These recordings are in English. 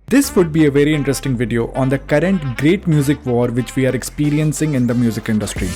This would be a very interesting video on the current great music war which we are experiencing in the music industry.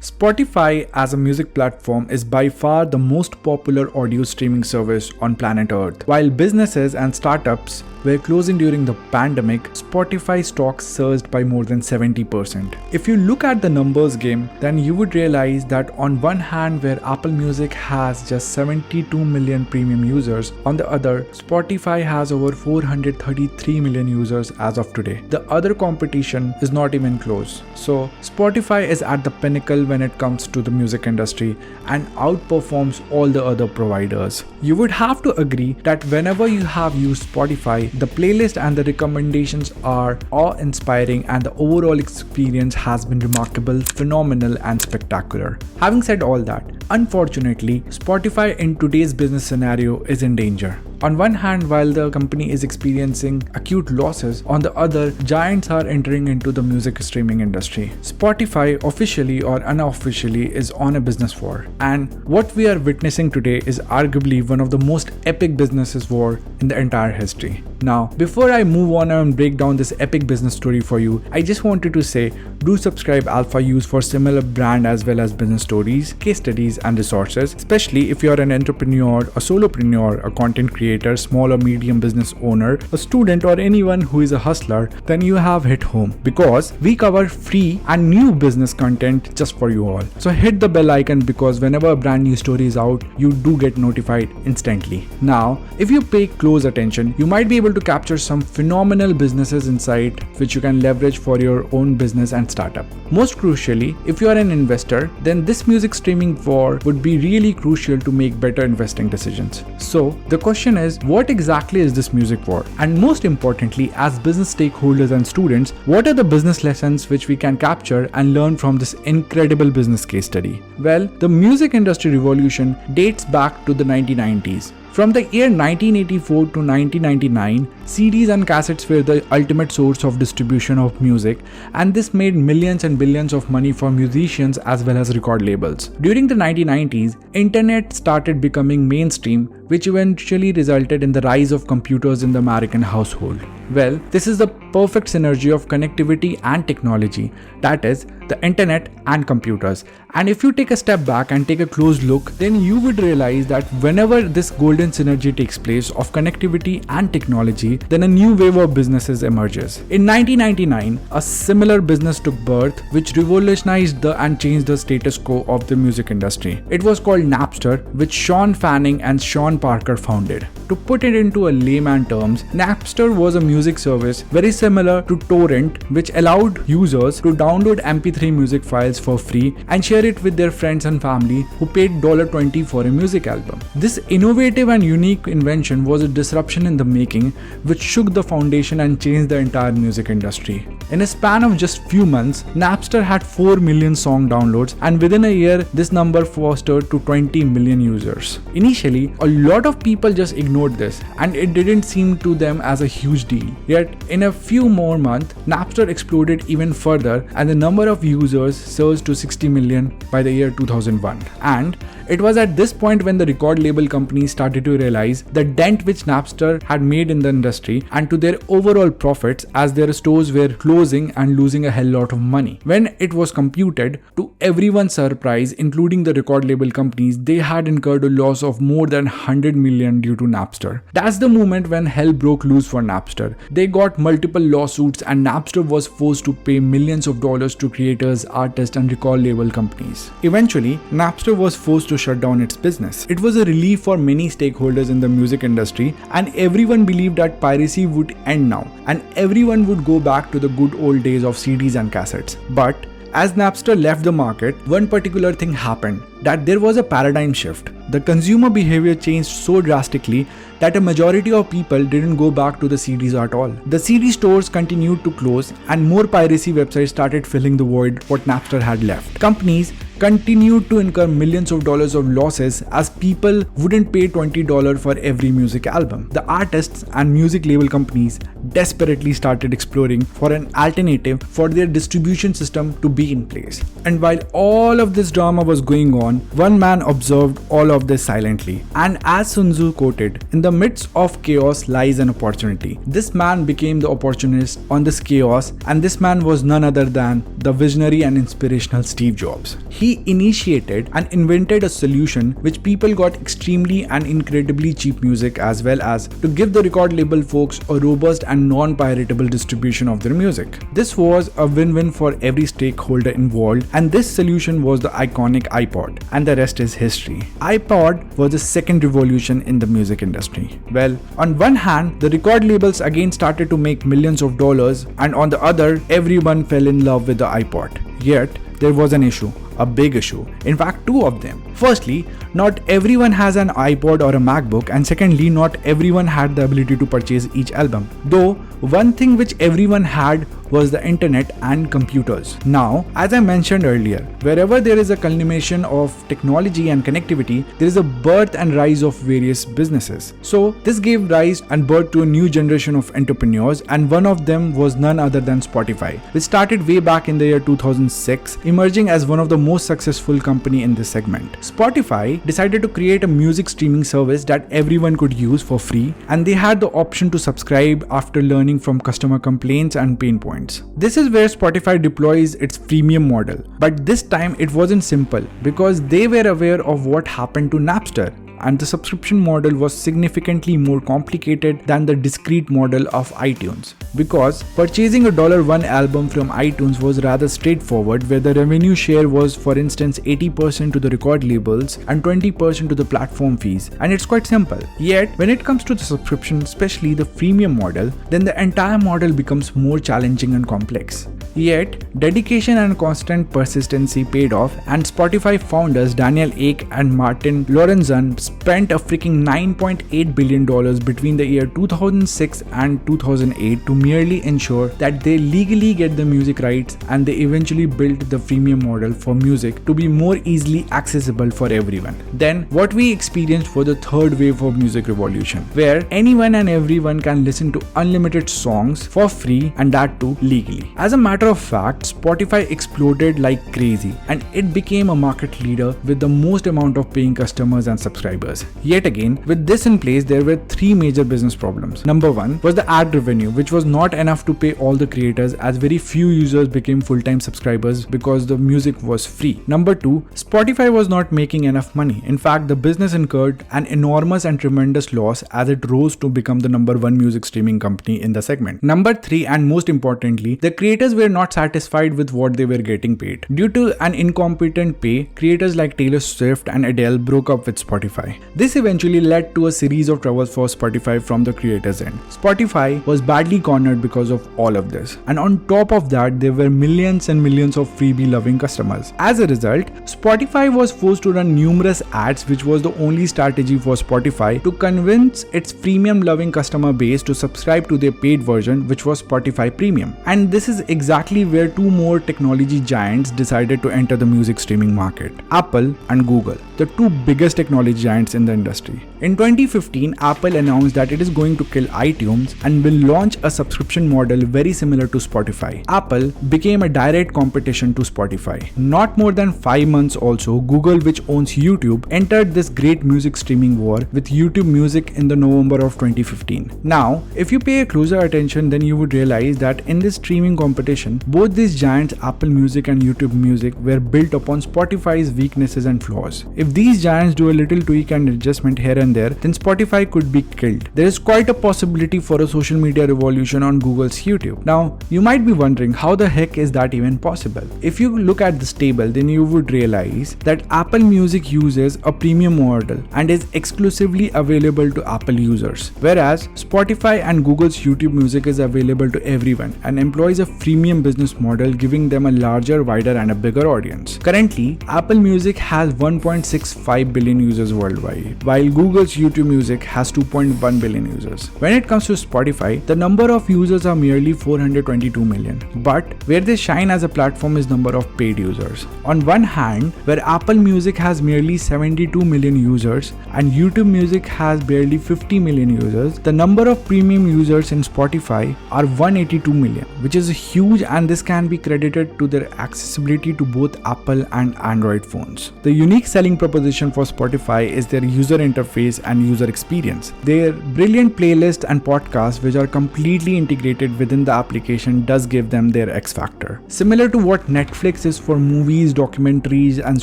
Spotify as a music platform is by far the most popular audio streaming service on planet Earth. While businesses and startups were closing during the pandemic, Spotify stocks surged by more than 70%. If you look at the numbers game, then you would realize that on one hand where Applemusic has just 72 million premium users, on the other, Spotify has over 433 million users as of today. The other competition is not even close. So Spotify is at the pinnacle when it comes to the music industry and outperforms all the other providers. You would have to agree that whenever you have used Spotify, the playlist and the recommendations are awe-inspiring and the overall experience has been remarkable, phenomenal and spectacular. Having said all that, unfortunately, Spotify in today's business scenario is in danger. On one hand, while the company is experiencing acute losses, on the other, giants are entering into the music streaming industry. Spotify, officially or unofficially, is on a business war. And what we are witnessing today is arguably one of the most epic business war in the entire history. Now, before I move on and break down this epic business story for you, I just wanted to say, do subscribe Alphause for similar brand as well as business stories, case studies and resources, especially if you're an entrepreneur, a solopreneur, a content creator, small or medium business owner, a student or anyone who is a hustler, then you have hit home because we cover free and new business content just for you all. So hit the bell icon because whenever a brand new story is out, you do get notified instantly. Now, if you pay close attention, you might be able to capture some phenomenal businesses insight which you can leverage for your own business and startup. Most crucially, if you are an investor, then this music streaming war would be really crucial to make better investing decisions. So the question is, what exactly is this music war? And most importantly, as business stakeholders and students, what are the business lessons which we can capture and learn from this incredible business case study? Well, the music industry revolution dates back to the 1990s. From the year 1984 to 1999, CDs and cassettes were the ultimate source of distribution of music, and this made millions and billions of money for musicians as well as record labels. During the 1990s, internet started becoming mainstream, which eventually resulted in the rise of computers in the American household. Well, this is the perfect synergy of connectivity and technology, that is, the internet and computers. And if you take a step back and take a close look, then you would realize that whenever this golden synergy takes place of connectivity and technology, then a new wave of businesses emerges. In 1999, a similar business took birth which revolutionized and changed the status quo of the music industry. It was called Napster, which Sean Fanning and Sean Parker founded. To put it into a layman terms, Napster was a music service very similar to Torrent, which allowed users to download MP3 music files for free and share it with their friends and family who paid $20 for a music album. This innovative and unique invention was a disruption in the making which shook the foundation and changed the entire music industry. In a span of just few months, Napster had 4 million song downloads, and within a year, this number fostered to 20 million users. Initially, a lot of people just ignored this and it didn't seem to them as a huge deal. Yet, in a few more months, Napster exploded even further and the number of users surged to 60 million by the year 2001. And it was at this point when the record label companies started to realize the dent which Napster had made in the industry and to their overall profits as their stores were closing and losing a hell lot of money. When it was computed, to everyone's surprise, including the record label companies, they had incurred a loss of more than 100 million due to Napster. That's the moment when hell broke loose for Napster. They got multiple lawsuits and Napster was forced to pay millions of dollars to creators, artists and record label companies. Eventually, Napster was forced to shut down its business. It was a relief for many stakeholders in the music industry and everyone believed that piracy would end now and everyone would go back to the good old days of CDs and cassettes. But as Napster left the market, one particular thing happened, that there was a paradigm shift. The consumer behavior changed so drastically that a majority of people didn't go back to the CDs at all. The CD stores continued to close and more piracy websites started filling the void what Napster had left. Companies continued to incur millions of dollars of losses as people wouldn't pay $20 for every music album. The artists and music label companies desperately started exploring for an alternative for their distribution system to be in place. And while all of this drama was going on, one man observed all of this silently. And as Sun Tzu quoted, "In the midst of chaos lies an opportunity." This man became the opportunist on this chaos, and this man was none other than the visionary and inspirational Steve Jobs. He initiated and invented a solution which people got extremely and incredibly cheap music, as well as to give the record label folks a robust and non-piratable distribution of their music. This was a win-win for every stakeholder involved, and this solution was the iconic iPod, and the rest is history. iPod was the second revolution in the music industry. Well, on one hand, the record labels again started to make millions of dollars, and on the other, everyone fell in love with the iPod. Yet, there was an issue. A big issue. In fact, two of them. Firstly, not everyone has an iPod or a MacBook, and secondly, not everyone had the ability to purchase each album. Though, one thing which everyone had was the internet and computers. Now, as I mentioned earlier, wherever there is a culmination of technology and connectivity, there is a birth and rise of various businesses. So, this gave rise and birth to a new generation of entrepreneurs, and one of them was none other than Spotify, which started way back in the year 2006, emerging as one of the most successful company in this segment. Spotify decided to create a music streaming service that everyone could use for free, and they had the option to subscribe after learning from customer complaints and pain points. This is where Spotify deploys its freemium model, but this time it wasn't simple because they were aware of what happened to Napster, and the subscription model was significantly more complicated than the discrete model of iTunes, because purchasing a $1 album from iTunes was rather straightforward, where the revenue share was, for instance, 80% to the record labels and 20% to the platform fees, and it's quite simple. Yet, when it comes to the subscription, especially the freemium model, then the entire model becomes more challenging and complex. Yet, dedication and constant persistency paid off, and Spotify founders Daniel Ek and Martin Lorenzen spent a freaking $9.8 billion between the year 2006 and 2008 to merely ensure that they legally get the music rights, and they eventually built the freemium model for music to be more easily accessible for everyone. Then, what we experienced was the third wave of music revolution, where anyone and everyone can listen to unlimited songs for free, and that too legally. As a matter of fact, Spotify exploded like crazy, and it became a market leader with the most amount of paying customers and subscribers. Yet again, with this in place, there were three major business problems. Number one was the ad revenue, which was not enough to pay all the creators, as very few users became full-time subscribers because the music was free. Number two, Spotify was not making enough money. In fact, the business incurred an enormous and tremendous loss as it rose to become the number one music streaming company in the segment. Number three, and most importantly, the creators were not satisfied with what they were getting paid. Due to an incompetent pay, creators like Taylor Swift and Adele broke up with Spotify. This eventually led to a series of troubles for Spotify from the creators' end. Spotify was badly cornered because of all of this, and on top of that, there were millions and millions of freebie-loving customers. As a result, Spotify was forced to run numerous ads, which was the only strategy for Spotify to convince its freemium-loving customer base to subscribe to their paid version, which was Spotify Premium. And this is exactly where two more technology giants decided to enter the music streaming market: Apple and Google, the two biggest technology giants in the industry. In 2015, Apple announced that it is going to kill iTunes and will launch a subscription model very similar to Spotify. Apple became a direct competition to Spotify. Not more than 5 months also, Google, which owns YouTube, entered this great music streaming war with YouTube Music in the November of 2015. Now, if you pay a closer attention, then you would realize that in this streaming competition, both these giants, Apple Music and YouTube Music, were built upon Spotify's weaknesses and flaws. If these giants do a little tweak and adjustment here and there, then Spotify could be killed. There is quite a possibility for a social media revolution on Google's YouTube. Now, you might be wondering, how the heck is that even possible? If you look at this table, then you would realize that Apple Music uses a premium model and is exclusively available to Apple users, whereas Spotify and Google's YouTube Music is available to everyone and employs a freemium business model, giving them a larger, wider and a bigger audience. Currently, Apple Music has 1.65 billion users worldwide, while Google Google's YouTube Music has 2.1 billion users. When it comes to Spotify, the number of users are merely 422 million. But where they shine as a platform is number of paid users. On one hand, where Apple Music has merely 72 million users and YouTube Music has barely 50 million users, the number of premium users in Spotify are 182 million, which is huge, and this can be credited to their accessibility to both Apple and Android phones. The unique selling proposition for Spotify is their user interface and user experience. Their brilliant playlist and podcasts, which are completely integrated within the application, does give them their X factor. Similar to what Netflix is for movies, documentaries and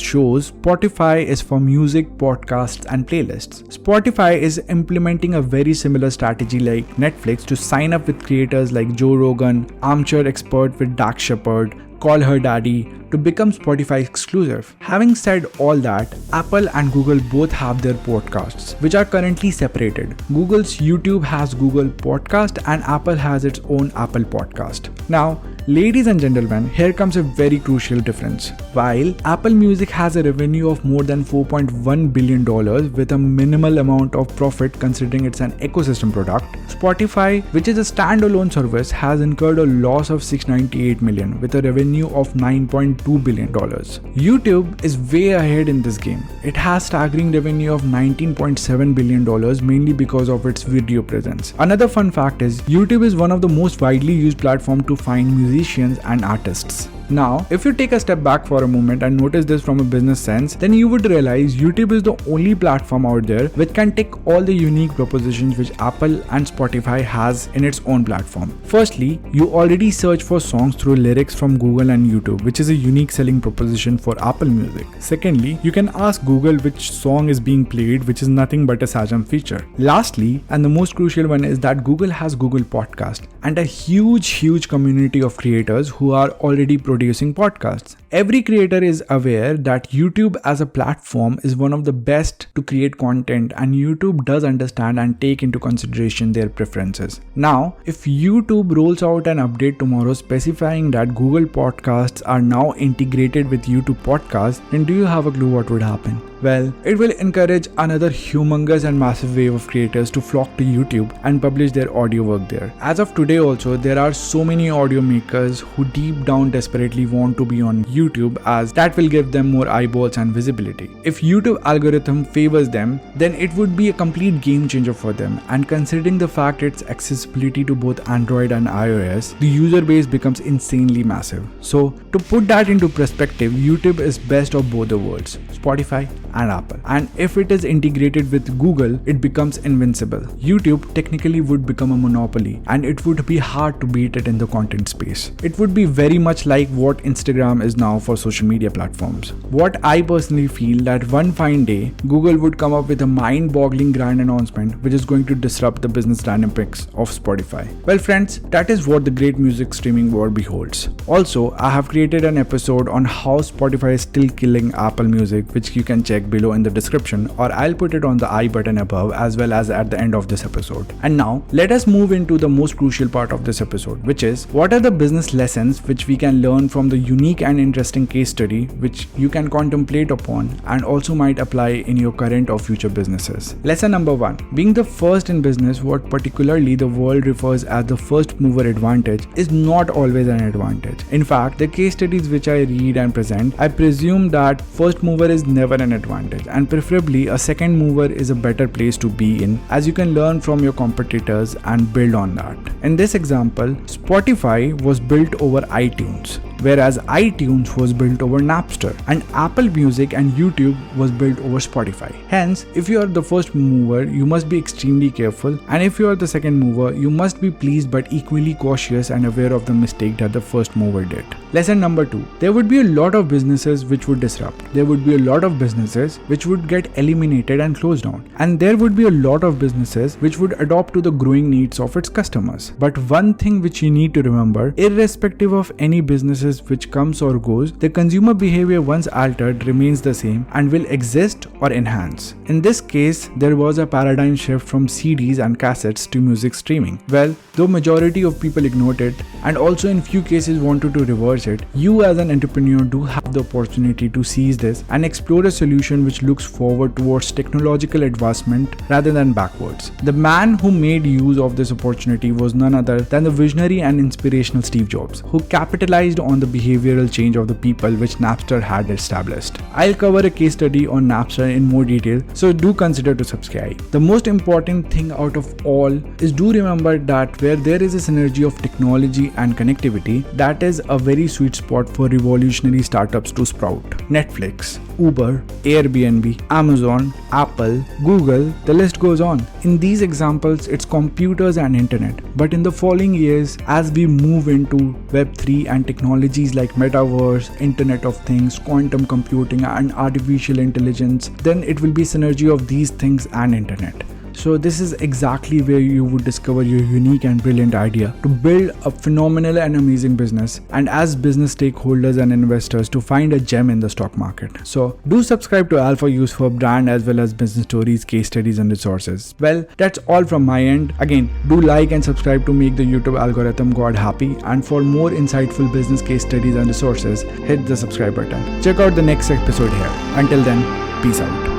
shows, Spotify is for music, podcasts and playlists. Spotify is implementing a very similar strategy like Netflix to sign up with creators like Joe Rogan, Armchair Expert with Dax Shepard, Call Her Daddy, to become Spotify exclusive. Having said all that, Apple and Google both have their podcasts, which are currently separated. Google's YouTube has Google Podcast and Apple has its own Apple Podcast. Now, ladies and gentlemen, here comes a very crucial difference. While Apple Music has a revenue of more than $4.1 billion with a minimal amount of profit considering it's an ecosystem product, Spotify, which is a standalone service, has incurred a loss of $698 million with a revenue of $9.2 billion. YouTube is way ahead in this game. It has staggering revenue of $19.7 billion mainly because of its video presence. Another fun fact is YouTube is one of the most widely used platforms to find musicians and artists. Now, if you take a step back for a moment and notice this from a business sense, then you would realize YouTube is the only platform out there which can take all the unique propositions which Apple and Spotify has in its own platform. Firstly, you already search for songs through lyrics from Google and YouTube, which is a unique selling proposition for Apple Music. Secondly, you can ask Google which song is being played, which is nothing but a Sajam feature. Lastly, and the most crucial one, is that Google has Google Podcast and a huge community of creators who are already producing podcasts. Every creator is aware that YouTube as a platform is one of the best to create content, and YouTube does understand and take into consideration their preferences. Now, if YouTube rolls out an update tomorrow specifying that Google Podcasts are now integrated with YouTube Podcasts, then do you have a clue what would happen? Well, it will encourage another humongous and massive wave of creators to flock to YouTube and publish their audio work there. As of today also, there are so many audio makers who deep down desperately want to be on YouTube, as that will give them more eyeballs and visibility. If YouTube algorithm favors them, then it would be a complete game changer for them, and considering the fact its accessibility to both Android and iOS, the user base becomes insanely massive. So to put that into perspective, YouTube is best of both the worlds, Spotify and Apple. And if it is integrated with Google, it becomes invincible. YouTube technically would become a monopoly, and it would be hard to beat it in the content space. It would be very much like what Instagram is now for social media platforms. What I personally feel that one fine day, Google would come up with a mind-boggling grand announcement which is going to disrupt the business dynamics of Spotify. Well friends, that is what the great music streaming war beholds. Also, I have created an episode on how Spotify is still killing Apple Music, which you can check below in the description, or I'll put it on the I button above as well as at the end of this episode. And now, let us move into the most crucial part of this episode, which is what are the business lessons which we can learn from the unique and interesting case study which you can contemplate upon and also might apply in your current or future businesses. Lesson number 1. Being the first in business, what particularly the world refers as the first mover advantage, is not always an advantage. In fact, the case studies which I read and present, I presume that first mover is never an advantage, and preferably a second mover is a better place to be in, as you can learn from your competitors and build on that. In this example, Spotify was built over iTunes, whereas iTunes was built over Napster, and Apple Music and YouTube was built over Spotify. Hence, if you are the first mover, you must be extremely careful, and if you are the second mover, you must be pleased but equally cautious and aware of the mistake that the first mover did. Lesson number 2. There would be a lot of businesses which would disrupt. There would be a lot of businesses which would get eliminated and closed down. And there would be a lot of businesses which would adopt to the growing needs of its customers. But one thing which you need to remember, irrespective of any businesses services which comes or goes, the consumer behavior once altered remains the same and will exist or enhance. In this case, there was a paradigm shift from CDs and cassettes to music streaming. Well, though majority of people ignored it and also in few cases wanted to reverse it, you as an entrepreneur do have the opportunity to seize this and explore a solution which looks forward towards technological advancement rather than backwards. The man who made use of this opportunity was none other than the visionary and inspirational Steve Jobs, who capitalized on the behavioral change of the people which Napster had established. I'll cover a case study on Napster in more detail, so do consider to subscribe. The most important thing out of all is do remember that where there is a synergy of technology and connectivity, that is a very sweet spot for revolutionary startups to sprout. Netflix, Uber, Airbnb, Amazon, Apple, Google, the list goes on. In these examples, it's computers and internet. But in the following years, as we move into Web3 and technologies like Metaverse, Internet of Things, quantum computing and artificial intelligence, then it will be synergy of these things and internet. So this is exactly where you would discover your unique and brilliant idea to build a phenomenal and amazing business, and as business stakeholders and investors to find a gem in the stock market. So do subscribe to Alphause for brand as well as business stories, case studies and resources. Well, that's all from my end. Again, do like and subscribe to make the YouTube algorithm god happy, and for more insightful business case studies and resources, hit the subscribe button. Check out the next episode here. Until then, peace out.